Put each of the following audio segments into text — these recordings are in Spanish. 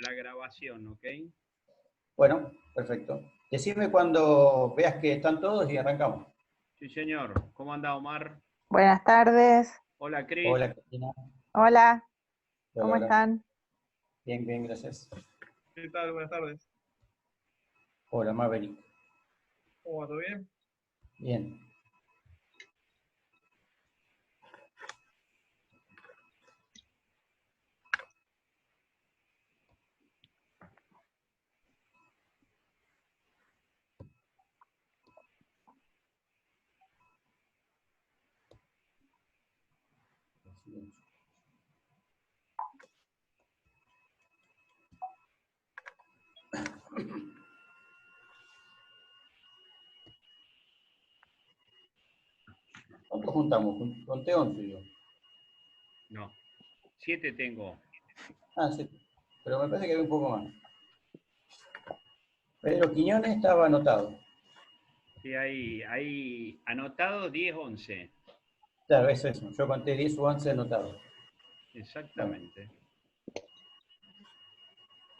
la grabación, ¿ok? Bueno, perfecto. Decime cuando veas que están todos y arrancamos. Sí, señor. ¿Cómo anda, Omar? Buenas tardes. Hola, Cris. Hola, Cristina. Hola, Hola, ¿cómo Laura. están? Bien, bien, gracias. ¿Qué tal? Buenas tardes. Hola, Maverick. ¿Cómo va? ¿Todo bien? Bien. ¿Cuántos juntamos? Conté 11 yo. No. 7 tengo. Ah, sí. Pero me parece que había un poco más. Pedro Quiñones estaba anotado. Sí, hay anotado 10, 11. Claro, eso. Yo conté 10 u 11 anotados. Exactamente.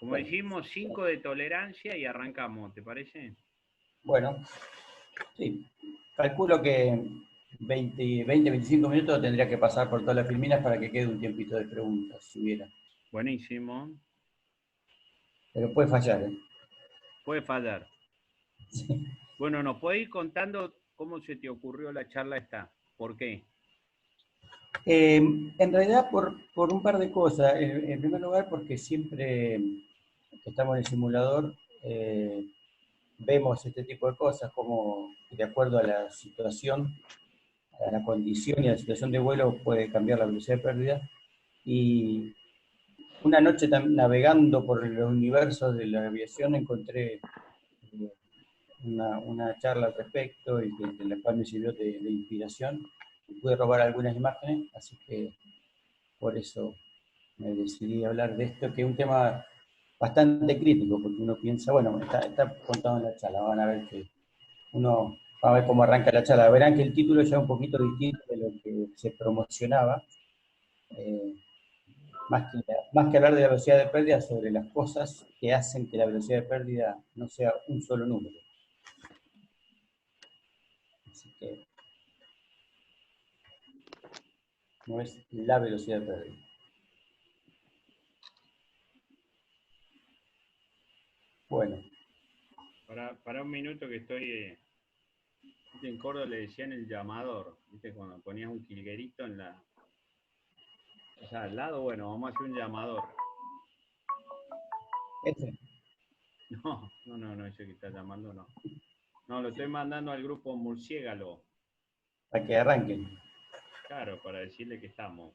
Como Bueno. dijimos, 5 de tolerancia y arrancamos, ¿te parece? Bueno, sí. Calculo que 25 minutos tendría que pasar por todas las filminas para que quede un tiempito de preguntas, si hubiera. Buenísimo. Pero puede fallar, ¿eh? Puede fallar. Sí. Bueno, ¿nos puedes ir contando cómo se te ocurrió la charla esta? ¿Por qué? En realidad por un par de cosas. En primer lugar, porque siempre que estamos en el simulador vemos este tipo de cosas, como de acuerdo a la situación, a la condición y a la situación de vuelo puede cambiar la velocidad de pérdida. Y una noche navegando por los universos de la aviación encontré una charla al respecto y de la cual me sirvió de inspiración. Y pude robar algunas imágenes, así que por eso me decidí a hablar de esto, que es un tema bastante crítico, porque uno piensa, bueno, está contado en la charla, van a ver que uno va a ver cómo arranca la charla. Verán que el título ya es un poquito distinto de lo que se promocionaba, más que hablar de la velocidad de pérdida, sobre las cosas que hacen que la velocidad de pérdida no sea un solo número. Así que no es la velocidad de pérdida. Bueno. Para un minuto que estoy... en Córdoba le decían el llamador, ¿viste? Cuando ponías un jilguerito en la... O sea, al lado, bueno, vamos a hacer un llamador. Este. No, ese que está llamando no. No, lo estoy mandando al grupo Murciégalo. Para que arranquen. Claro, para decirle que estamos.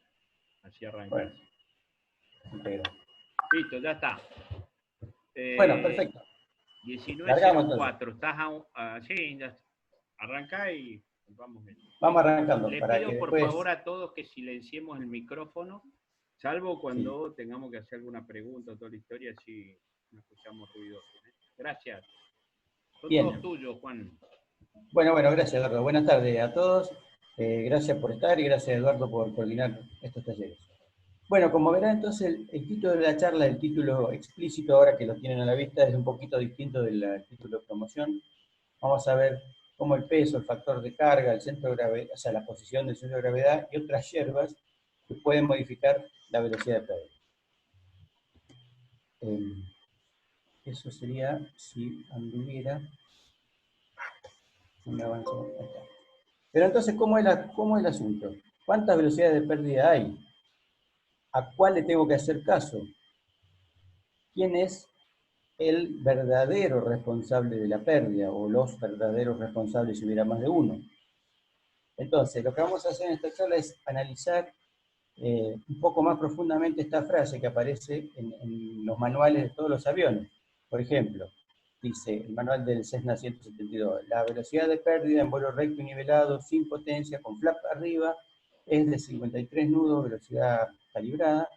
Así arrancás. Bueno, listo, ya está. bueno, perfecto. 19:04. Estás sí, ya arrancá y vamos bien. Vamos arrancando. Les para pido que por después... favor a todos que silenciemos el micrófono, salvo cuando tengamos que hacer alguna pregunta o toda la historia, si no escuchamos ruidosos. Gracias. Son Bien. todos tuyos, Juan. Bueno, gracias, Eduardo. Buenas tardes a todos. Gracias por estar y gracias, Eduardo, por coordinar estos talleres. Bueno, como verán, entonces, el título de la charla, el título explícito, ahora que lo tienen a la vista, es un poquito distinto del título de promoción. Vamos a ver cómo el peso, el factor de carga, el centro de gravedad, o sea, la posición del centro de gravedad y otras hierbas que pueden modificar la velocidad de pérdida. Eso sería si anduviera un avance. Pero entonces, ¿cómo es el asunto? ¿Cuántas velocidades de pérdida hay? ¿A cuál le tengo que hacer caso? ¿Quién es el verdadero responsable de la pérdida o los verdaderos responsables si hubiera más de uno? Entonces, lo que vamos a hacer en esta charla es analizar un poco más profundamente esta frase que aparece en los manuales de todos los aviones. Por ejemplo, dice el manual del Cessna 172, la velocidad de pérdida en vuelo recto y nivelado, sin potencia, con flap arriba, es de 53 nudos, velocidad calibrada,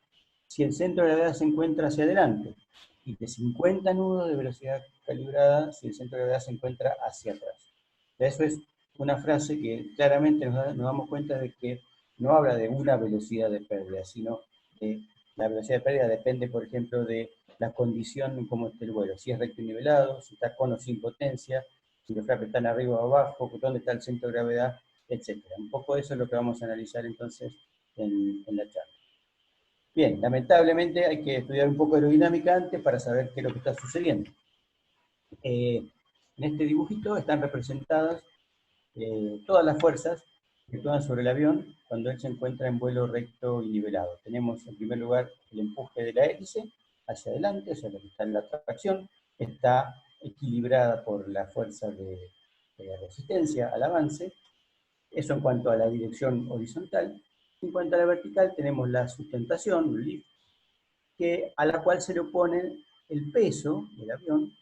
si el centro de gravedad se encuentra hacia adelante, y de 50 nudos de velocidad calibrada si el centro de gravedad se encuentra hacia atrás. Eso es una frase que claramente nos damos cuenta de que no habla de una velocidad de pérdida, sino de la velocidad de pérdida depende, por ejemplo, de la condición en cómo esté el vuelo, si es recto y nivelado, si está con o sin potencia, si los flaps están arriba o abajo, dónde está el centro de gravedad, etc. Un poco eso es lo que vamos a analizar entonces en la charla. Bien, lamentablemente hay que estudiar un poco de aerodinámica antes para saber qué es lo que está sucediendo. En este dibujito están representadas todas las fuerzas que actúan sobre el avión cuando él se encuentra en vuelo recto y nivelado. Tenemos en primer lugar el empuje de la hélice hacia adelante, o sea, lo que está en la tracción, está equilibrada por la fuerza de resistencia al avance. Eso en cuanto a la dirección horizontal. En cuanto a la vertical, tenemos la sustentación, el lift, a la cual se le opone el peso del avión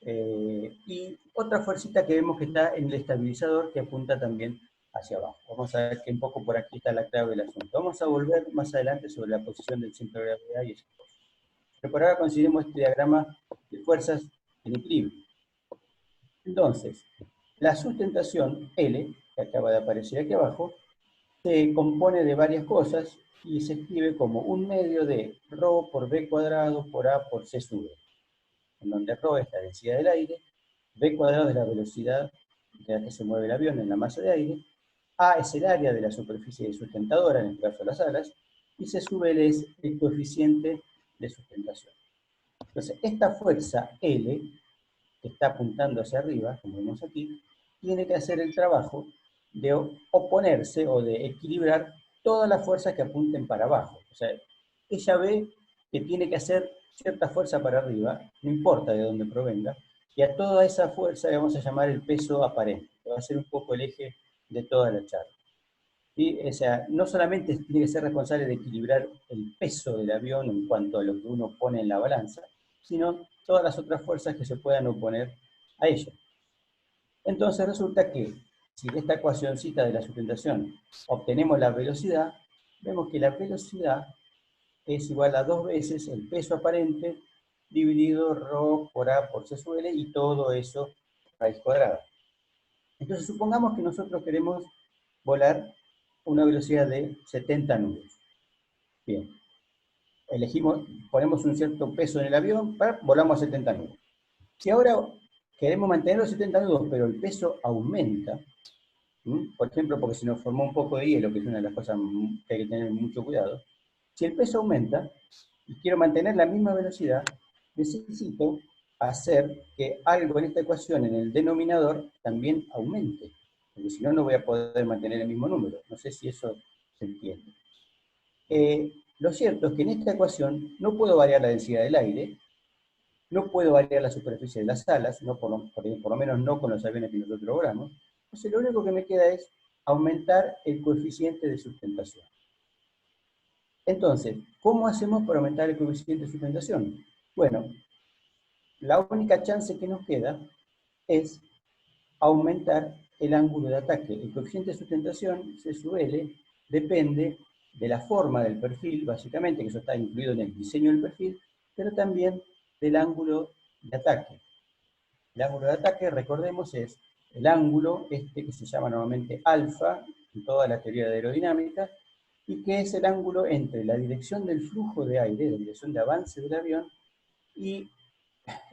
y otra fuercita que vemos que está en el estabilizador que apunta también hacia abajo. Vamos a ver que un poco por aquí está la clave del asunto. Vamos a volver más adelante sobre la posición del centro de gravedad y esas cosas. Pero por ahora consideremos este diagrama de fuerzas en equilibrio. Entonces, la sustentación L, que acaba de aparecer aquí abajo, se compone de varias cosas y se escribe como un medio de ρ por b cuadrado por a por c sub b, en donde ρ es la densidad del aire, b cuadrado es la velocidad de la que se mueve el avión en la masa de aire, a es el área de la superficie sustentadora, en el caso de las alas, y c sub l es el coeficiente de sustentación. Entonces, esta fuerza L, que está apuntando hacia arriba, como vemos aquí, tiene que hacer el trabajo de oponerse o de equilibrar todas las fuerzas que apunten para abajo. O sea, ella ve que tiene que hacer cierta fuerza para arriba, no importa de dónde provenga, y a toda esa fuerza le vamos a llamar el peso aparente, que va a ser un poco el eje de toda la charla. ¿Sí? O sea, no solamente tiene que ser responsable de equilibrar el peso del avión en cuanto a lo que uno pone en la balanza, sino todas las otras fuerzas que se puedan oponer a ella. Entonces resulta que, si de esta ecuacioncita de la sustentación obtenemos la velocidad, vemos que la velocidad es igual a 2 veces el peso aparente dividido ρ por a por c sub l y todo eso raíz cuadrada. Entonces supongamos que nosotros queremos volar a una velocidad de 70 nudos. Bien, ponemos un cierto peso en el avión, volamos a 70 nudos. Si ahora queremos mantener los 70 nudos, pero el peso aumenta, por ejemplo, porque se nos formó un poco de hielo, que es una de las cosas que hay que tener mucho cuidado, si el peso aumenta y quiero mantener la misma velocidad, necesito hacer que algo en esta ecuación, en el denominador, también aumente, porque si no, no voy a poder mantener el mismo número. No sé si eso se entiende. Lo cierto es que en esta ecuación no puedo variar la densidad del aire, no puedo variar la superficie de las alas, no por lo menos no con los aviones que nosotros logramos. Entonces lo único que me queda es aumentar el coeficiente de sustentación. Entonces, ¿cómo hacemos para aumentar el coeficiente de sustentación? Bueno, la única chance que nos queda es aumentar el ángulo de ataque. El coeficiente de sustentación, C sub L, depende de la forma del perfil, básicamente, que eso está incluido en el diseño del perfil, pero también del ángulo de ataque. El ángulo de ataque, recordemos, es el ángulo que se llama normalmente alfa en toda la teoría de aerodinámica, y que es el ángulo entre la dirección del flujo de aire, la dirección de avance del avión, y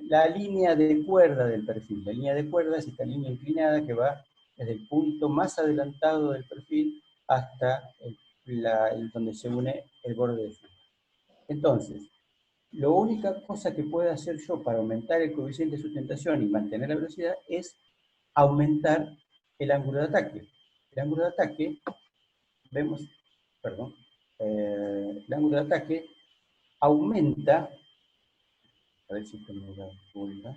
la línea de cuerda del perfil. La línea de cuerda es esta línea inclinada que va desde el punto más adelantado del perfil hasta donde se une el borde del flujo. Entonces, la única cosa que puedo hacer yo para aumentar el coeficiente de sustentación y mantener la velocidad es aumentar el ángulo de ataque. El ángulo de ataque, vemos, perdón, el ángulo de ataque aumenta, a ver si tengo la vuelta.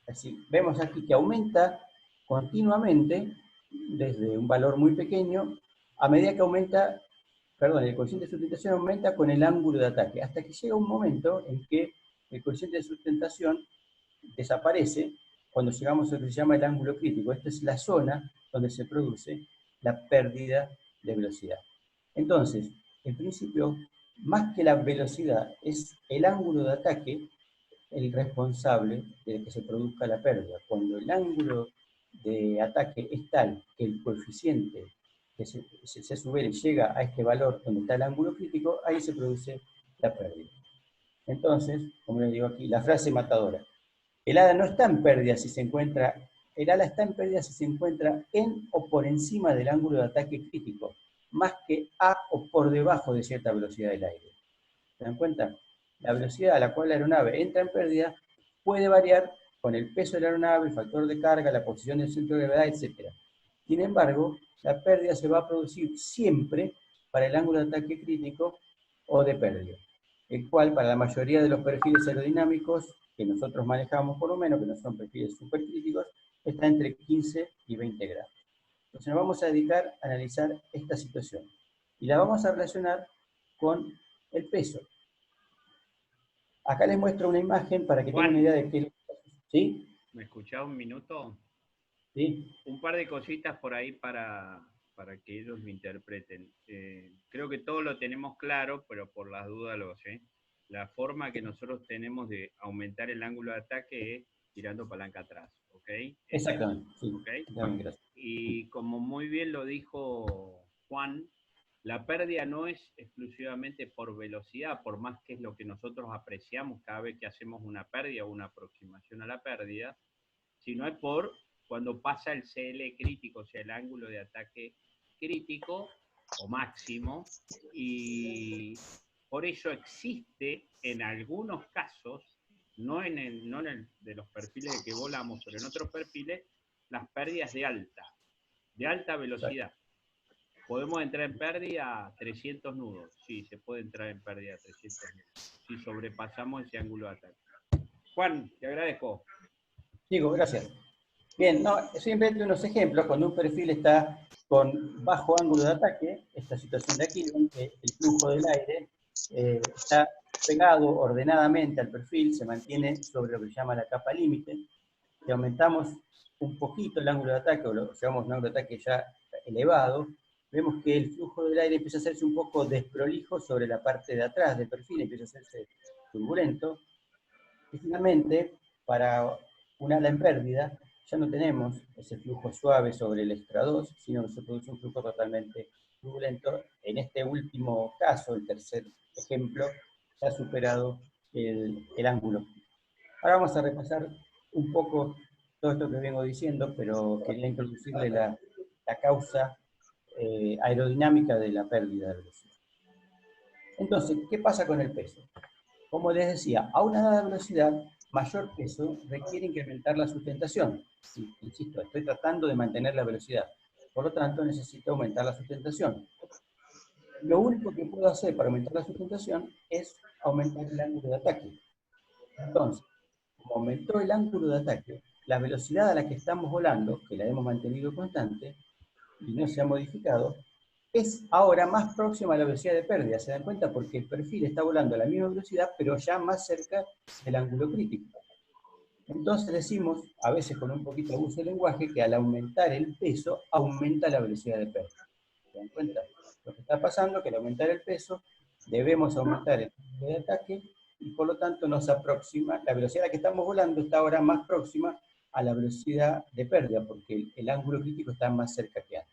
Así, vemos aquí que aumenta continuamente desde un valor muy pequeño a medida que aumenta, perdón, el coeficiente de sustentación aumenta con el ángulo de ataque, hasta que llega un momento en que el coeficiente de sustentación desaparece cuando llegamos a lo que se llama el ángulo crítico. Esta es la zona donde se produce la pérdida de velocidad. Entonces, en principio, más que la velocidad, es el ángulo de ataque el responsable de que se produzca la pérdida. Cuando el ángulo de ataque es tal que el coeficiente que se sube llega a este valor donde está el ángulo crítico, ahí se produce la pérdida. Entonces, como les digo aquí, la frase matadora. El ala no está en pérdida si se encuentra, el ala está en pérdida si se encuentra en o por encima del ángulo de ataque crítico, más que a o por debajo de cierta velocidad del aire. ¿Se dan cuenta? La velocidad a la cual la aeronave entra en pérdida puede variar con el peso de la aeronave, el factor de carga, la posición del centro de gravedad, etc. Sin embargo, la pérdida se va a producir siempre para el ángulo de ataque crítico o de pérdida, el cual para la mayoría de los perfiles aerodinámicos que nosotros manejamos por lo menos, que no son perfiles supercríticos, está entre 15 y 20 grados. Entonces nos vamos a dedicar a analizar esta situación y la vamos a relacionar con el peso. Acá les muestro una imagen para que tengan una idea de qué... ¿Sí? ¿Me escuchás un minuto? ¿Sí? Un par de cositas por ahí para que ellos me interpreten. Creo que todo lo tenemos claro, pero por las dudas lo sé. La forma que nosotros tenemos de aumentar el ángulo de ataque es tirando palanca atrás, ¿ok? Exactamente, sí. ¿Okay? Gracias. Y como muy bien lo dijo Juan, la pérdida no es exclusivamente por velocidad, por más que es lo que nosotros apreciamos cada vez que hacemos una pérdida o una aproximación a la pérdida, sino es por cuando pasa el CL crítico, o sea, el ángulo de ataque crítico o máximo, y por eso existe en algunos casos, no en el de los perfiles de que volamos, pero en otros perfiles, las pérdidas de alta velocidad. ¿Podemos entrar en pérdida a 300 nudos? Sí, se puede entrar en pérdida a 300 nudos, si sobrepasamos ese ángulo de ataque. Juan, te agradezco. Digo, gracias. Bien, no, simplemente unos ejemplos, cuando un perfil está con bajo ángulo de ataque, esta situación de aquí, donde el flujo del aire está pegado ordenadamente al perfil, se mantiene sobre lo que se llama la capa límite, si aumentamos un poquito el ángulo de ataque, o lo llevamos a un ángulo de ataque ya elevado, vemos que el flujo del aire empieza a hacerse un poco desprolijo sobre la parte de atrás del perfil, empieza a hacerse turbulento, y finalmente, para un ala en pérdida, ya no tenemos ese flujo suave sobre el extra 2, sino que se produce un flujo totalmente turbulento. En este último caso, el tercer ejemplo, se ha superado el ángulo. Ahora vamos a repasar un poco todo esto que vengo diciendo, pero quería introducirle la causa aerodinámica de la pérdida de velocidad. Entonces, ¿qué pasa con el peso? Como les decía, a una dada velocidad, mayor peso requiere incrementar la sustentación. Insisto, estoy tratando de mantener la velocidad. Por lo tanto, necesito aumentar la sustentación. Lo único que puedo hacer para aumentar la sustentación es aumentar el ángulo de ataque. Entonces, como aumentó el ángulo de ataque, la velocidad a la que estamos volando, que la hemos mantenido constante y no se ha modificado, es ahora más próxima a la velocidad de pérdida. ¿Se dan cuenta? Porque el perfil está volando a la misma velocidad, pero ya más cerca del ángulo crítico. Entonces decimos, a veces con un poquito de abuso del lenguaje, que al aumentar el peso, aumenta la velocidad de pérdida. ¿Se dan cuenta? Lo que está pasando es que al aumentar el peso, debemos aumentar el ángulo de ataque, y por lo tanto nos aproxima, la velocidad a la que estamos volando está ahora más próxima a la velocidad de pérdida, porque el ángulo crítico está más cerca que antes.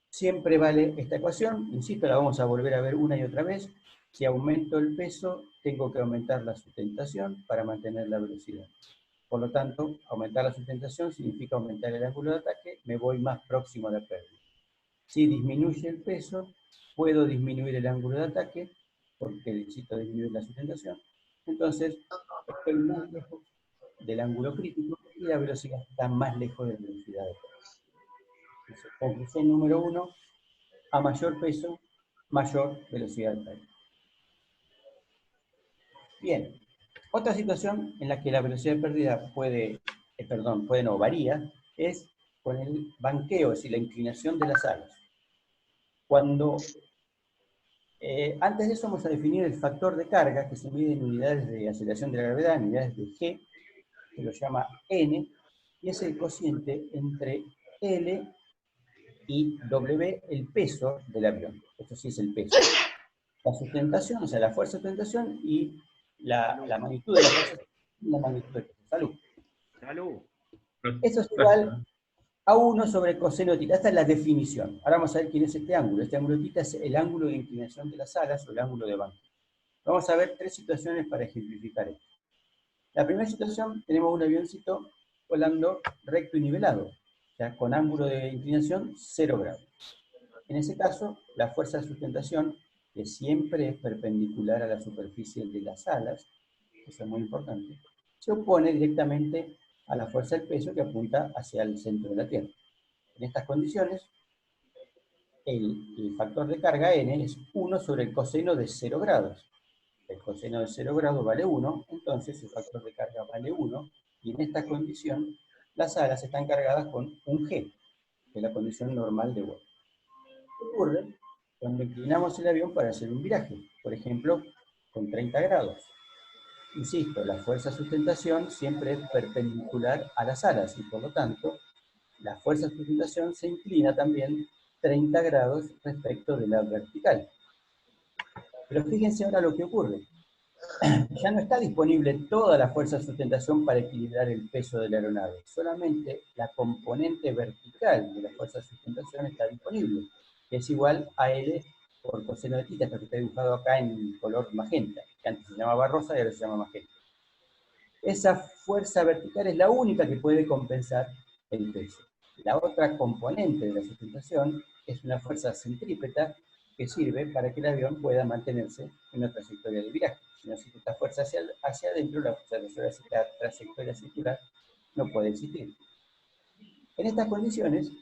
Siempre vale esta ecuación, insisto, la vamos a volver a ver una y otra vez. Si aumento el peso, tengo que aumentar la sustentación para mantener la velocidad. Por lo tanto, aumentar la sustentación significa aumentar el ángulo de ataque, me voy más próximo a la pérdida. Si disminuye el peso, puedo disminuir el ángulo de ataque, porque necesito disminuir la sustentación. Entonces, estoy más lejos del ángulo crítico y la velocidad está más lejos de la velocidad de pérdida. Conclusión número 1, a mayor peso, mayor velocidad de pérdida. Bien, otra situación en la que la velocidad de pérdida varía, es con el banqueo, es decir, la inclinación de las alas. Antes de eso vamos a definir el factor de carga, que se mide en unidades de aceleración de la gravedad, en unidades de G, que lo llama N, y es el cociente entre L y W, el peso del avión. Esto sí es el peso. La sustentación, o sea, la fuerza de sustentación y la magnitud de la fuerza y la magnitud del peso. Salud. Salud. Esto es igual a 1 sobre coseno de tita. Esta es la definición. Ahora vamos a ver quién es este ángulo. Este ángulo de tita es el ángulo de inclinación de las alas o el ángulo de banco. Vamos a ver 3 situaciones para ejemplificar esto. La primera situación, tenemos un avioncito volando recto y nivelado, o sea, con ángulo de inclinación 0 grados. En ese caso, la fuerza de sustentación, que siempre es perpendicular a la superficie de las alas, eso es muy importante, se opone directamente a la fuerza del peso que apunta hacia el centro de la Tierra. En estas condiciones, el factor de carga n es 1 sobre el coseno de 0 grados. El coseno de 0 grados vale 1, entonces el factor de carga vale 1, y en esta condición las alas están cargadas con un g, que es la condición normal de vuelo. ¿Qué ocurre cuando inclinamos el avión para hacer un viraje? Por ejemplo, con 30 grados. Insisto, la fuerza de sustentación siempre es perpendicular a las alas, y por lo tanto, la fuerza de sustentación se inclina también 30 grados respecto de la vertical. Pero fíjense ahora lo que ocurre. Ya no está disponible toda la fuerza de sustentación para equilibrar el peso de la aeronave. Solamente la componente vertical de la fuerza de sustentación está disponible, que es igual a L por coseno de θ, esto que está dibujado acá en color magenta, que antes se llamaba rosa y ahora se llama magenta. Esa fuerza vertical es la única que puede compensar el peso. La otra componente de la sustentación es una fuerza centrípeta que sirve para que el avión pueda mantenerse en una trayectoria de viraje. Si no existe esta fuerza hacia adentro, la trayectoria circular no puede existir. En estas condiciones,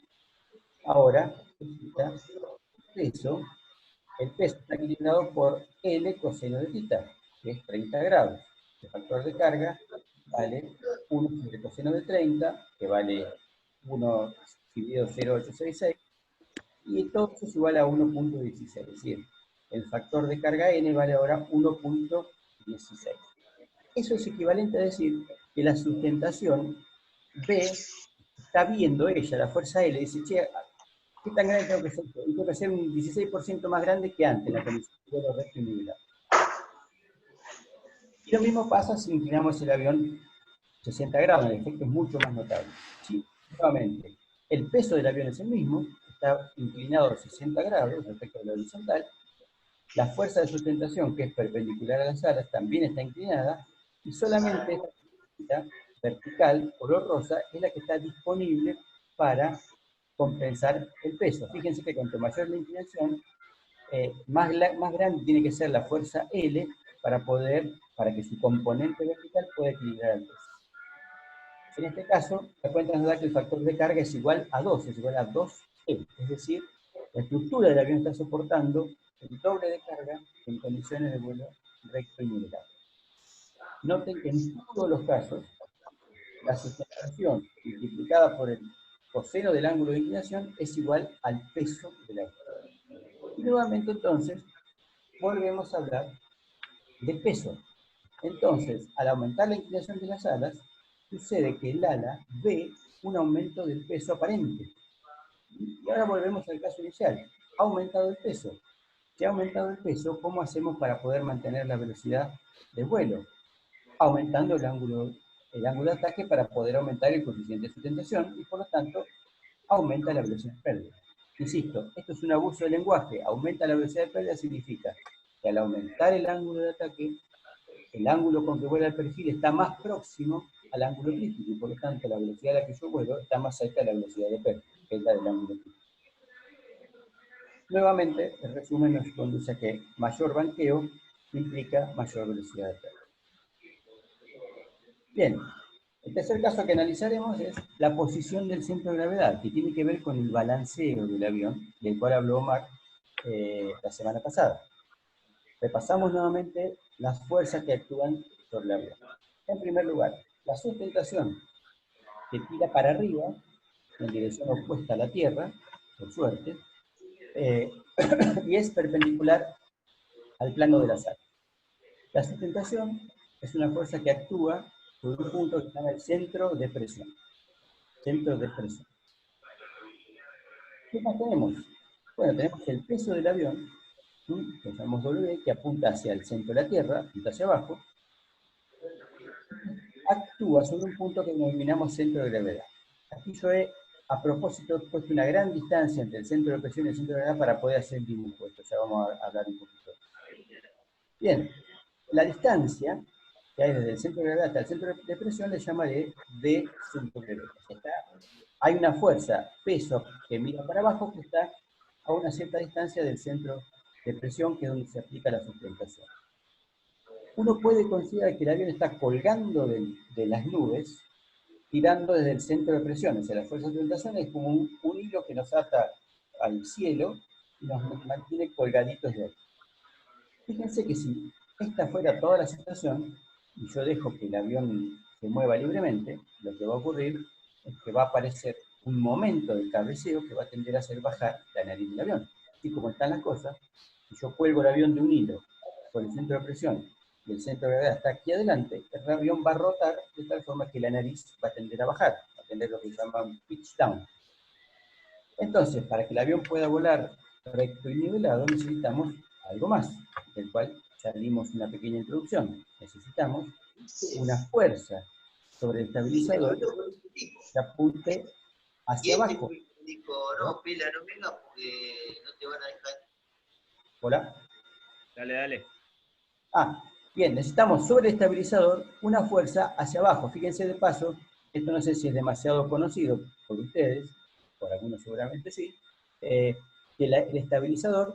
ahora, el peso está equilibrado por L coseno de θ, que es 30 grados. El factor de carga vale 1 sobre coseno de 30, que vale 1 dividido 0,866, y todo eso es igual a 1.16, es decir, el factor de carga n vale ahora 1.16. Eso es equivalente a decir que la sustentación B está viendo ella, la fuerza L, dice, che, ¿qué tan grande tengo que ser? Y tengo que ser un 16% más grande que antes, la condición de vuelo recto y nivelado. Y lo mismo pasa si inclinamos el avión 60 grados, el efecto es mucho más notable. ¿Sí? Nuevamente, el peso del avión es el mismo, está inclinado a 60 grados respecto a la horizontal, la fuerza de sustentación, que es perpendicular a las alas, también está inclinada, y solamente esta vertical, color rosa, es la que está disponible para compensar el peso. Fíjense que cuanto mayor la inclinación, más grande tiene que ser la fuerza L para que su componente vertical pueda equilibrar el peso. En este caso, la cuenta nos da que el factor de carga es igual a 2, es igual a 2E, es decir, la estructura del avión está soportando el doble de carga en condiciones de vuelo recto y nivelado. Noten que en todos los casos, la sustentación multiplicada por el coseno del ángulo de inclinación es igual al peso del avión. Y nuevamente entonces, volvemos a hablar de peso. Entonces, al aumentar la inclinación de las alas, sucede que el ala ve un aumento del peso aparente. Y ahora volvemos al caso inicial. Ha aumentado el peso. Si ha aumentado el peso, ¿cómo hacemos para poder mantener la velocidad de vuelo? Aumentando el ángulo de ataque para poder aumentar el coeficiente de sustentación y por lo tanto aumenta la velocidad de pérdida. Insisto, esto es un abuso de lenguaje. Aumenta la velocidad de pérdida significa que al aumentar el ángulo de ataque, el ángulo con que vuela el perfil está más próximo al ángulo crítico y por lo tanto la velocidad a la que yo vuelo está más cerca de la velocidad de pérdida, que es la del ángulo crítico. Nuevamente, el resumen nos conduce a que mayor banqueo implica mayor velocidad de pérdida. Bien, el tercer caso que analizaremos es la posición del centro de gravedad, que tiene que ver con el balanceo del avión, del cual habló Omar la semana pasada. Repasamos nuevamente las fuerzas que actúan sobre el avión. En primer lugar, la sustentación que tira para arriba, en dirección opuesta a la Tierra, por suerte, y es perpendicular al plano de las alas. La sustentación es una fuerza que actúa sobre un punto que se llama el centro de presión. Centro de presión. ¿Qué más tenemos? Bueno, tenemos el peso del avión, que llamamos W, que apunta hacia el centro de la Tierra, apunta hacia abajo, actúa sobre un punto que denominamos centro de gravedad. Aquí yo he, a propósito, puesto una gran distancia entre el centro de presión y el centro de gravedad para poder hacer el dibujo. Esto ya vamos a hablar un poquito. Bien, La distancia que hay desde el centro de gravedad hasta el centro de presión le llamaré d sub w. Hay una fuerza, peso, que mira para abajo, que está a una cierta distancia del centro de presión, que es donde se aplica la sustentación. Uno puede considerar que el avión está colgando de las nubes, tirando desde el centro de presión. O sea, la fuerza de sustentación es como un hilo que nos ata al cielo y nos mantiene colgaditos de ahí. Fíjense que si esta fuera toda la situación, y yo dejo que el avión se mueva libremente, lo que va a ocurrir es que va a aparecer un momento del cabeceo que va a tender a hacer bajar la nariz del avión. Así como están las cosas, si yo cuelgo el avión de un hilo por el centro de presión y el centro de gravedad está aquí adelante, el avión va a rotar de tal forma que la nariz va a tender a bajar, va a tender lo que llaman pitch down. Entonces, para que el avión pueda volar recto y nivelado, necesitamos algo más, del cual ya dimos una pequeña introducción. Necesitamos una fuerza sobre el estabilizador que apunte hacia abajo. No, Pela, no venga porque no te van a dejar. ¿Hola? Dale. Bien, necesitamos sobre el estabilizador una fuerza hacia abajo. Fíjense de paso, esto no sé si es demasiado conocido por ustedes, por algunos seguramente sí, que el estabilizador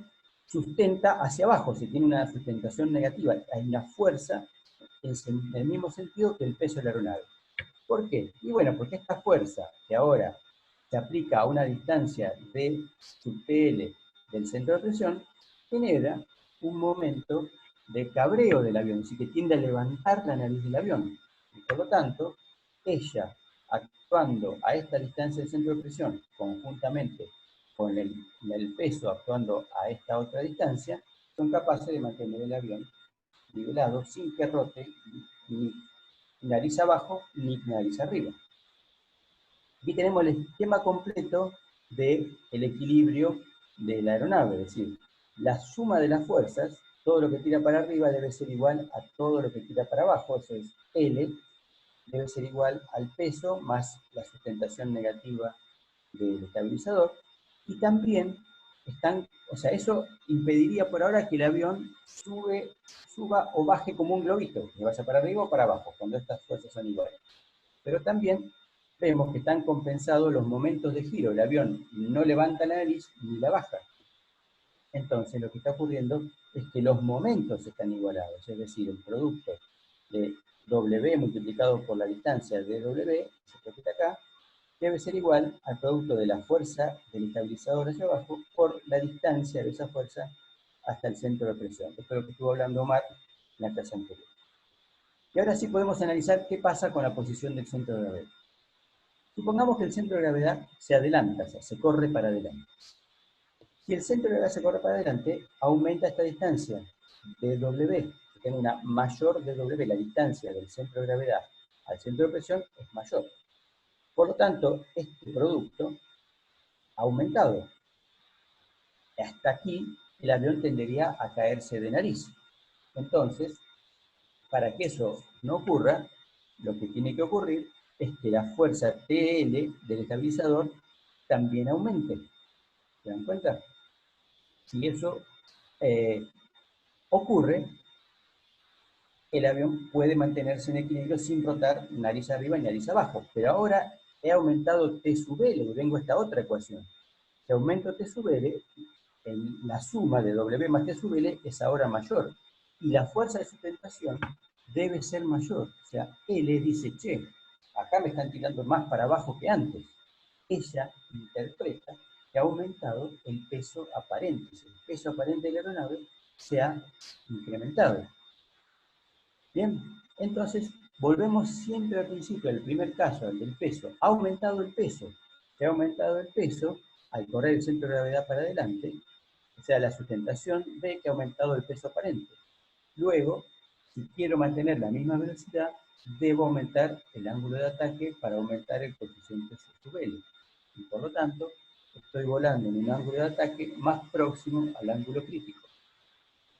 sustenta hacia abajo, si tiene una sustentación negativa, hay una fuerza en el mismo sentido que el peso de la aeronave. ¿Por qué? Y bueno, porque esta fuerza que ahora se aplica a una distancia de sub PL del centro de presión, genera un momento de cabreo del avión, así que tiende a levantar la nariz del avión. Y por lo tanto, ella, actuando a esta distancia del centro de presión, conjuntamente con el peso actuando a esta otra distancia, son capaces de mantener el avión nivelado sin que rote ni nariz abajo ni nariz arriba. Aquí tenemos el esquema completo del equilibrio de la aeronave, es decir, la suma de las fuerzas, todo lo que tira para arriba debe ser igual a todo lo que tira para abajo, eso es L, debe ser igual al peso más la sustentación negativa del estabilizador, y también eso impediría por ahora que el avión suba o baje como un globito, que vaya para arriba o para abajo, cuando estas fuerzas son iguales. Pero también vemos que están compensados los momentos de giro, el avión no levanta la nariz ni la baja. Entonces lo que está ocurriendo es que los momentos están igualados, es decir, el producto de W multiplicado por la distancia de W, que está acá, debe ser igual al producto de la fuerza del estabilizador hacia abajo por la distancia de esa fuerza hasta el centro de presión. Esto es lo que estuvo hablando Omar en la clase anterior. Y ahora sí podemos analizar qué pasa con la posición del centro de gravedad. Supongamos que el centro de gravedad se adelanta, o sea, se corre para adelante. Si el centro de gravedad se corre para adelante, aumenta esta distancia de W, que tiene una mayor de W, la distancia del centro de gravedad al centro de presión es mayor. Por lo tanto, este producto ha aumentado. Hasta aquí, el avión tendería a caerse de nariz. Entonces, para que eso no ocurra, lo que tiene que ocurrir es que la fuerza TL del estabilizador también aumente. ¿Se dan cuenta? Si eso ocurre, el avión puede mantenerse en equilibrio sin rotar nariz arriba y nariz abajo. Pero ahora he aumentado T sub L, y vengo a esta otra ecuación. Si aumento T sub L, la suma de W más T sub L es ahora mayor. Y la fuerza de sustentación debe ser mayor. O sea, L dice, che, acá me están tirando más para abajo que antes. Ella interpreta que ha aumentado el peso aparente. El peso aparente de la aeronave se ha incrementado. Bien, entonces volvemos siempre al principio, al primer caso, al del peso. Ha aumentado el peso. Se ha aumentado el peso al correr el centro de gravedad para adelante. O sea, la sustentación ve que ha aumentado el peso aparente. Luego, si quiero mantener la misma velocidad, debo aumentar el ángulo de ataque para aumentar el coeficiente sub L. Y por lo tanto, estoy volando en un ángulo de ataque más próximo al ángulo crítico,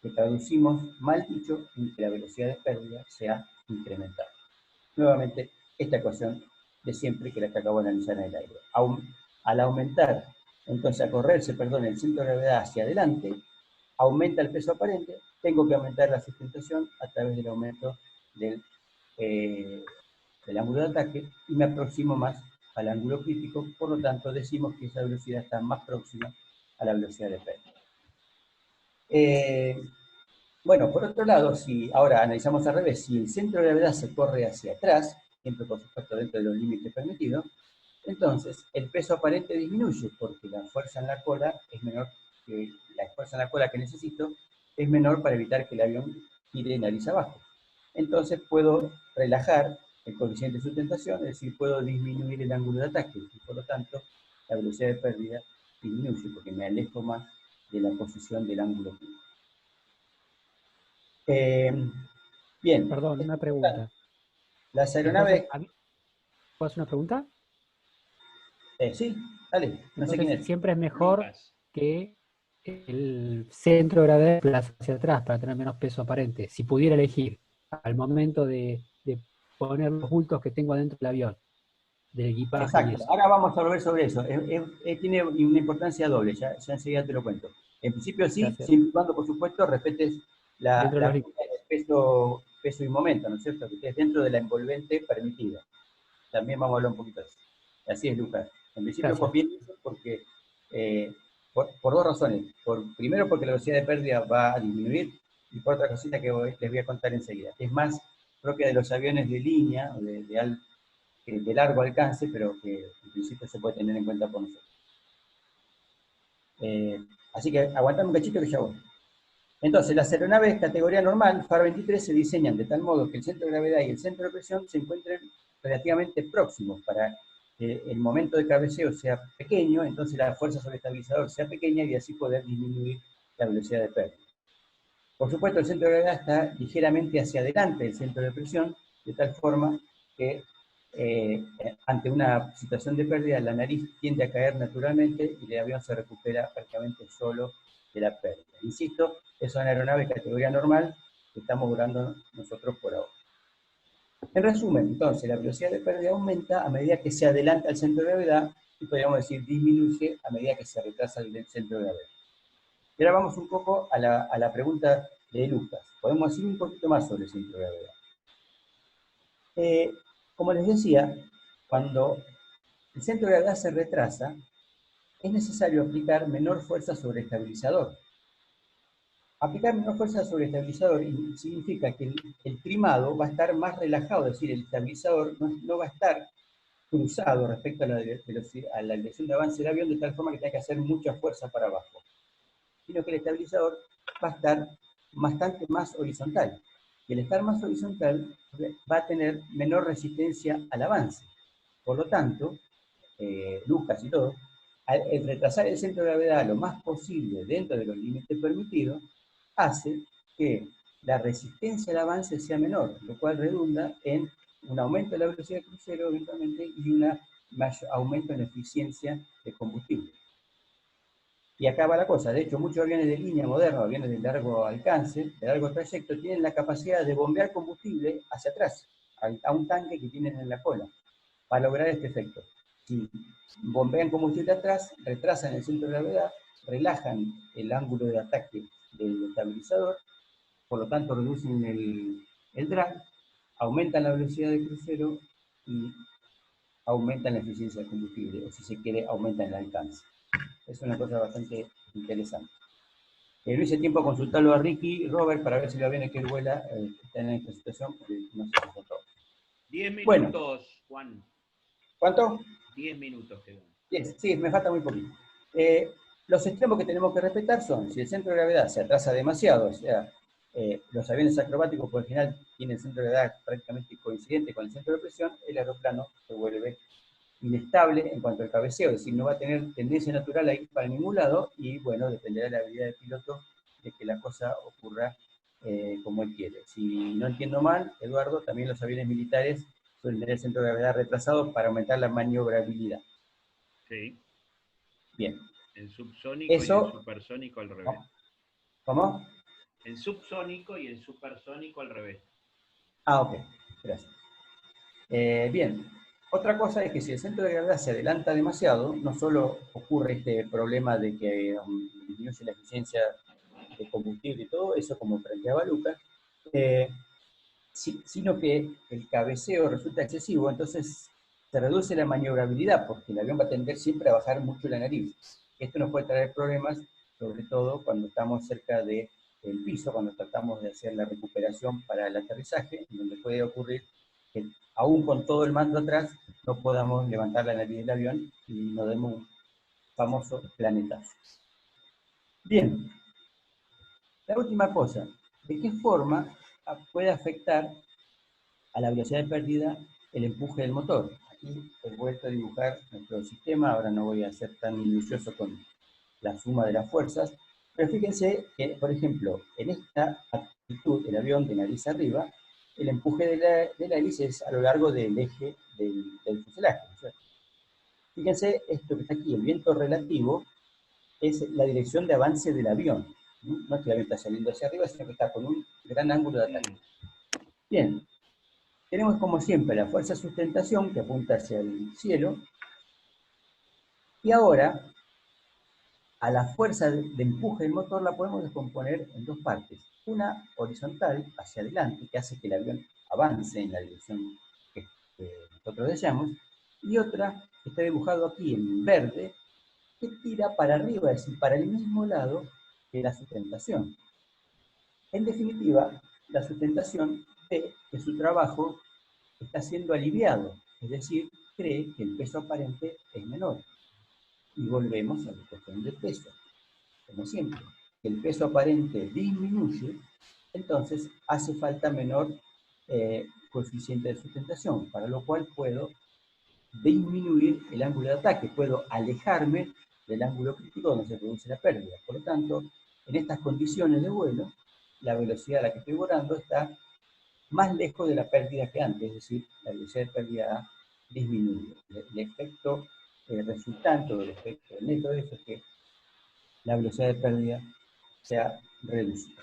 que traducimos, mal dicho, en que la velocidad de pérdida se ha incrementado. Nuevamente, esta ecuación de siempre que la que acabo de analizar en el aire. Al aumentar, entonces a correrse, el centro de gravedad hacia adelante, aumenta el peso aparente, tengo que aumentar la sustentación a través del aumento del ángulo de ataque y me aproximo más al ángulo crítico, por lo tanto decimos que esa velocidad está más próxima a la velocidad de pérdida. Bueno, por otro lado, si ahora analizamos al revés, si el centro de gravedad se corre hacia atrás, siempre por supuesto dentro de los límites permitidos, entonces el peso aparente disminuye porque la fuerza en la cola es menor que la fuerza en la cola que necesito, es menor para evitar que el avión gire nariz abajo. Entonces puedo relajar el coeficiente de sustentación, es decir, puedo disminuir el ángulo de ataque y por lo tanto la velocidad de pérdida disminuye porque me alejo más de la posición del ángulo crítico. Bien. Perdón, una pregunta. Las aeronaves... ¿Puedo hacer una pregunta? Sí, dale. No sé quién es. Siempre es mejor que el centro de gravedad desplace hacia atrás para tener menos peso aparente. Si pudiera elegir al momento de poner los bultos que tengo adentro del avión, del equipaje. Exacto. Y eso. Ahora vamos a volver sobre eso. Tiene una importancia doble, ya enseguida te lo cuento. En principio sí, Gracias. siempre y cuando, por supuesto, respetes la Dentro peso y momento, ¿no es cierto? Que estés dentro de la envolvente permitida. También vamos a hablar un poquito de eso. Así es, Lucas. En principio confíen eso porque, por dos razones. Primero, porque la velocidad de pérdida va a disminuir, y por otra cosita que les voy a contar enseguida. Es más propia de los aviones de línea, o de largo alcance, pero que en principio se puede tener en cuenta por nosotros. Así que aguantame un cachito que ya voy. Entonces, las aeronaves categoría normal, FAR 23, se diseñan de tal modo que el centro de gravedad y el centro de presión se encuentren relativamente próximos para que el momento de cabeceo sea pequeño, entonces la fuerza sobre el estabilizador sea pequeña y así poder disminuir la velocidad de pérdida. Por supuesto, el centro de gravedad está ligeramente hacia adelante del centro de presión, de tal forma que ante una situación de pérdida, la nariz tiende a caer naturalmente y el avión se recupera prácticamente solo de la pérdida. Insisto, es una aeronave categoría normal que estamos volando nosotros por ahora. En resumen, entonces, la velocidad de pérdida aumenta a medida que se adelanta al centro de gravedad y podríamos decir disminuye a medida que se retrasa el centro de gravedad. Y ahora vamos un poco a la pregunta de Lucas. Podemos decir un poquito más sobre el centro de gravedad. Como les decía, cuando el centro de gravedad se retrasa, es necesario aplicar menor fuerza sobre el estabilizador. Aplicar menor fuerza sobre el estabilizador significa que el primado va a estar más relajado, es decir, el estabilizador no va a estar cruzado respecto a la dirección de avance del avión, de tal forma que tenga que hacer mucha fuerza para abajo, sino que el estabilizador va a estar bastante más horizontal. Y al estar más horizontal va a tener menor resistencia al avance. Por lo tanto, Lucas y todo, el retrasar el centro de gravedad lo más posible dentro de los límites permitidos, hace que la resistencia al avance sea menor, lo cual redunda en un aumento de la velocidad de crucero eventualmente y un mayor aumento en la eficiencia de combustible. Y acá va la cosa, de hecho muchos aviones de línea modernos, aviones de largo alcance, de largo trayecto, tienen la capacidad de bombear combustible hacia atrás, a un tanque que tienen en la cola, para lograr este efecto. Si bombean combustible atrás, retrasan el centro de gravedad, relajan el ángulo de ataque del estabilizador, por lo tanto reducen el drag, aumentan la velocidad de crucero y aumentan la eficiencia del combustible, o si se quiere, aumentan el alcance. Es una cosa bastante interesante. No hice tiempo a consultarlo a Ricky y Robert para ver si los aviones que él vuela están en esta situación, porque no se encontró. 10 minutos, bueno, Juan. ¿Cuánto? 10 minutos quedan. 10, sí, me falta muy poquito. Los extremos que tenemos que respetar son, si el centro de gravedad se atrasa demasiado, o sea, los aviones acrobáticos por el general tienen centro de gravedad prácticamente coincidente con el centro de presión, el aeroplano se vuelve inestable en cuanto al cabeceo, es decir, no va a tener tendencia natural a ir para ningún lado y, bueno, dependerá de la habilidad del piloto de que la cosa ocurra como él quiere. Si no entiendo mal, Eduardo, también los aviones militares suelen tener centro de gravedad retrasado para aumentar la maniobrabilidad. Sí. Bien. En subsónico y en supersónico al revés. ¿Cómo? En subsónico y en supersónico al revés. Ah, ok. Gracias. Bien. Otra cosa es que si el centro de gravedad se adelanta demasiado, no solo ocurre este problema de que disminuye la eficiencia de combustible y todo eso, como planteaba Lucas, sino que el cabeceo resulta excesivo, entonces se reduce la maniobrabilidad, porque el avión va a tender siempre a bajar mucho la nariz. Esto nos puede traer problemas, sobre todo cuando estamos cerca del piso, cuando tratamos de hacer la recuperación para el aterrizaje, donde puede ocurrir que aún con todo el mando atrás, no podamos levantar la nariz del avión y nos demos un famoso planetazo. Bien, la última cosa, ¿de qué forma puede afectar a la velocidad de pérdida el empuje del motor? Aquí he vuelto a dibujar nuestro sistema, ahora no voy a ser tan minucioso con la suma de las fuerzas, pero fíjense que, por ejemplo, en esta actitud, el avión de nariz arriba, el empuje de la hélice es a lo largo del eje del fuselaje. Fíjense esto que está aquí, el viento relativo, es la dirección de avance del avión. No es que el avión está saliendo hacia arriba, sino que está con un gran ángulo de ataque. Bien, tenemos como siempre la fuerza de sustentación que apunta hacia el cielo, y ahora a la fuerza de empuje del motor la podemos descomponer en dos partes. Una horizontal hacia adelante, que hace que el avión avance en la dirección que nosotros deseamos, y otra que está dibujado aquí en verde, que tira para arriba, es decir, para el mismo lado que la sustentación. En definitiva, la sustentación ve que su trabajo está siendo aliviado, es decir, cree que el peso aparente es menor. Y volvemos a la cuestión del peso. Como siempre, el peso aparente disminuye, entonces hace falta menor coeficiente de sustentación, para lo cual puedo disminuir el ángulo de ataque, puedo alejarme del ángulo crítico donde se produce la pérdida. Por lo tanto, en estas condiciones de vuelo, la velocidad a la que estoy volando está más lejos de la pérdida que antes, es decir, la velocidad de pérdida ha disminuido. El efecto resultante o el efecto neto de eso es que la velocidad de pérdida se ha reducido.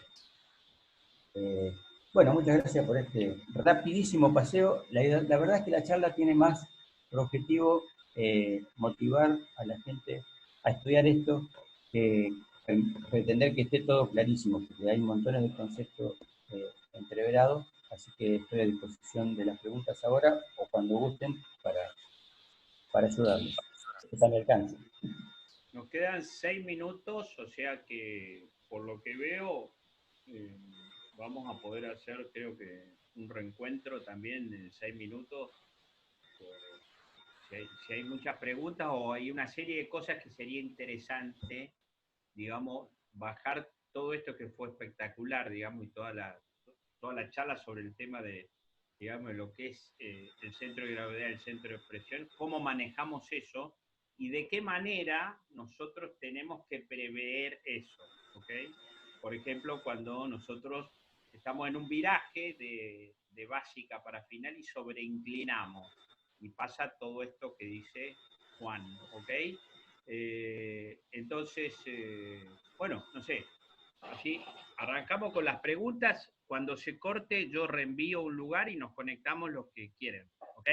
Bueno, muchas gracias por este rapidísimo paseo. La verdad es que la charla tiene más por objetivo motivar a la gente a estudiar esto que pretender que esté todo clarísimo, porque hay montones de conceptos entreverados, así que estoy a disposición de las preguntas ahora o cuando gusten para ayudarles. Está a mi alcance. Nos quedan 6 minutos, o sea que por lo que veo vamos a poder hacer, creo que un reencuentro también en 6 minutos. Si hay muchas preguntas o hay una serie de cosas que sería interesante, digamos, bajar todo esto que fue espectacular, digamos, y toda la charla sobre el tema de, digamos, lo que es el centro de gravedad, el centro de presión, cómo manejamos eso y de qué manera nosotros tenemos que prever eso, ¿ok? Por ejemplo, cuando nosotros estamos en un viraje de básica para final y sobreinclinamos, y pasa todo esto que dice Juan, ¿ok? Entonces, bueno, no sé, así arrancamos con las preguntas. Cuando se corte, yo reenvío un lugar y nos conectamos los que quieren, ¿ok?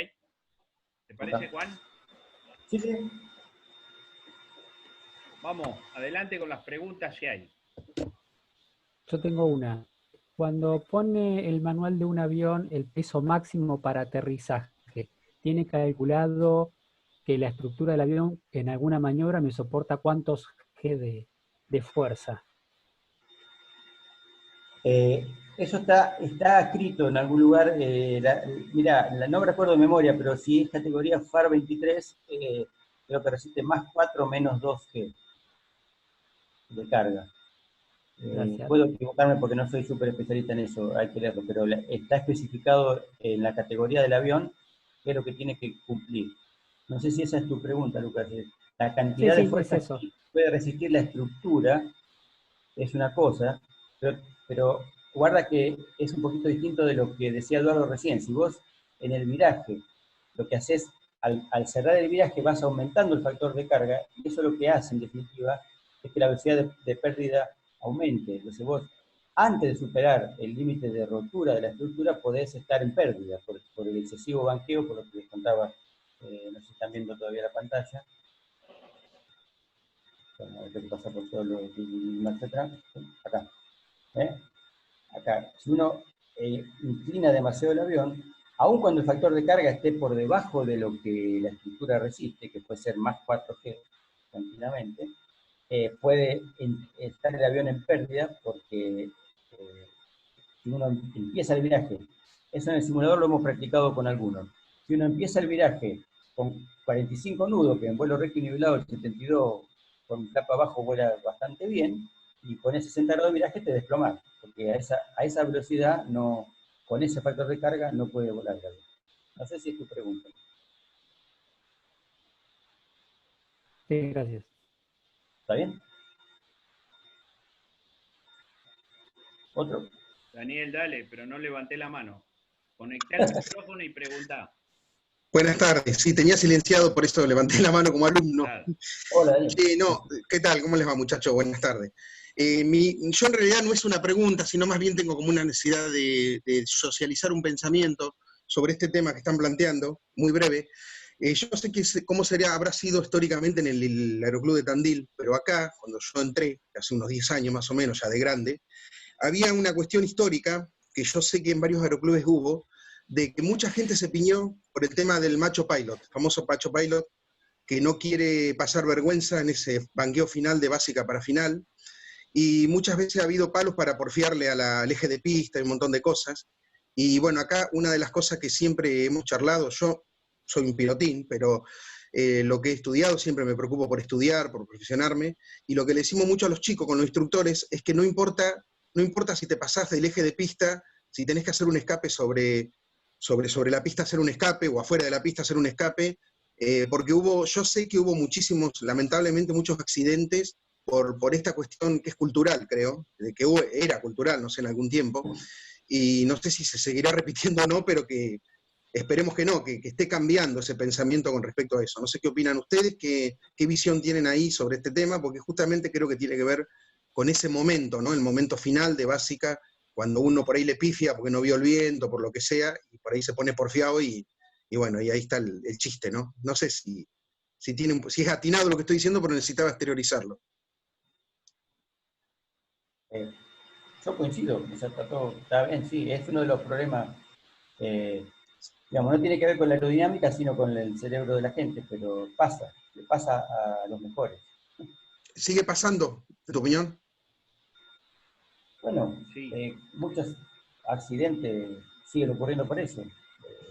¿Te parece, Juan? Sí, sí. Vamos, adelante con las preguntas si hay. Yo tengo una. Cuando pone el manual de un avión el peso máximo para aterrizaje, ¿tiene calculado que la estructura del avión en alguna maniobra me soporta cuántos G de fuerza? Eso está escrito en algún lugar. Mira, no recuerdo de memoria, pero si es categoría FAR 23, creo que resiste más 4 menos 2G de carga. Puedo equivocarme porque no soy súper especialista en eso, hay que leerlo, pero está especificado en la categoría del avión qué es lo que tiene que cumplir. No sé si esa es tu pregunta, Lucas. La cantidad de fuerza que puede resistir la estructura es una cosa, pero guarda que es un poquito distinto de lo que decía Eduardo recién. Si vos en el viraje lo que haces al cerrar el viraje vas aumentando el factor de carga, y eso lo que hace en definitiva es que la velocidad de pérdida aumente. Entonces vos, antes de superar el límite de rotura de la estructura, podés estar en pérdida por el excesivo banqueo, por lo que les contaba, no sé si están viendo todavía la pantalla. Bueno, hay que pasar por todo lo que etcétera. Acá. Acá, si uno inclina demasiado el avión, aun cuando el factor de carga esté por debajo de lo que la estructura resiste, que puede ser más 4G tranquilamente, puede estar el avión en pérdida porque si uno empieza el viraje, eso en el simulador lo hemos practicado con algunos, si uno empieza el viraje con 45 nudos, que en vuelo recto y nivelado el 72 con tapa abajo vuela bastante bien, y con ese 60 grados de viraje te desplomas, porque a esa velocidad, no, con ese factor de carga, no puede volar el avión. No sé si es tu pregunta. Sí, gracias. ¿Está bien? ¿Otro? Daniel, dale, pero no levanté la mano. Conecté el micrófono y preguntá. Buenas tardes. Sí, tenía silenciado, por eso levanté la mano como alumno. Claro. Hola, Daniel. No, ¿qué tal? ¿Cómo les va, muchachos? Buenas tardes. Yo en realidad no es una pregunta, sino más bien tengo como una necesidad de socializar un pensamiento sobre este tema que están planteando, muy breve. Yo no sé cómo habrá sido históricamente en el Aeroclub de Tandil, pero acá, cuando yo entré, hace unos 10 años más o menos, ya de grande, había una cuestión histórica, que yo sé que en varios aeroclubes hubo, de que mucha gente se piñó por el tema del macho pilot, famoso macho pilot, que no quiere pasar vergüenza en ese banqueo final de básica para final, y muchas veces ha habido palos para porfiarle al eje de pista y un montón de cosas. Y bueno, acá una de las cosas que siempre hemos charlado, yo soy un pilotín, pero lo que he estudiado, siempre me preocupo por estudiar, por profesionarme, y lo que le decimos mucho a los chicos con los instructores es que no importa si te pasás del eje de pista, si tenés que hacer un escape sobre la pista, hacer un escape, o afuera de la pista hacer un escape, porque yo sé que hubo muchísimos, lamentablemente muchos accidentes por esta cuestión que es cultural, creo, de que era cultural, no sé, en algún tiempo, y no sé si se seguirá repitiendo o no, pero que esperemos que no, que esté cambiando ese pensamiento con respecto a eso. No sé qué opinan ustedes, qué visión tienen ahí sobre este tema, porque justamente creo que tiene que ver con ese momento, ¿no? El momento final de básica, cuando uno por ahí le pifia porque no vio el viento, por lo que sea, y por ahí se pone porfiado y bueno, y ahí está el chiste, ¿no? No sé si es atinado lo que estoy diciendo, pero necesitaba exteriorizarlo. Yo coincido, o sea, está bien, sí, es uno de los problemas, digamos, no tiene que ver con la aerodinámica, sino con el cerebro de la gente, pero le pasa a los mejores. ¿Sigue pasando, en tu opinión? Bueno, Sí. muchos accidentes siguen ocurriendo por eso.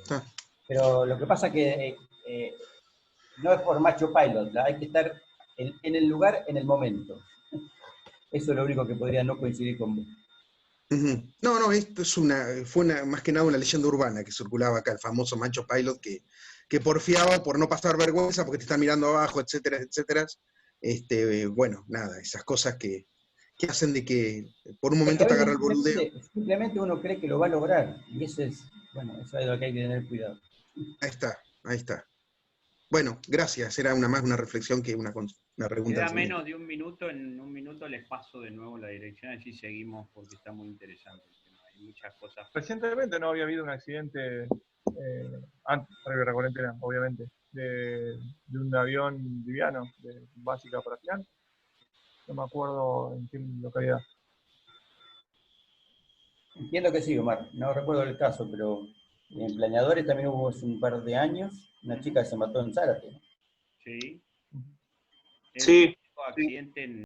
Ah. Pero lo que pasa es que no es por macho pilot, hay que estar en el lugar, en el momento. Eso es lo único que podría no coincidir con vos. No, esto fue más que nada una leyenda urbana que circulaba acá, el famoso macho pilot que porfiaba por no pasar vergüenza porque te está mirando abajo, etcétera, etcétera. Bueno, nada, esas cosas que hacen de que por un momento te agarra el boludeo. Simplemente uno cree que lo va a lograr, y eso es lo que hay que tener cuidado. Ahí está. Bueno, gracias, era más una reflexión que una pregunta. Queda menos de un minuto, en un minuto les paso de nuevo la dirección, así seguimos porque está muy interesante el tema. Hay muchas cosas. Recientemente no había habido un accidente, antes de la cuarentena, obviamente, de un avión liviano, de básica para final. No me acuerdo en qué localidad. Entiendo que sí, Omar, no recuerdo el caso, pero en Planeadores también hubo hace un par de años una chica que se mató en Zárate, ¿no? Sí. Sí. El accidente en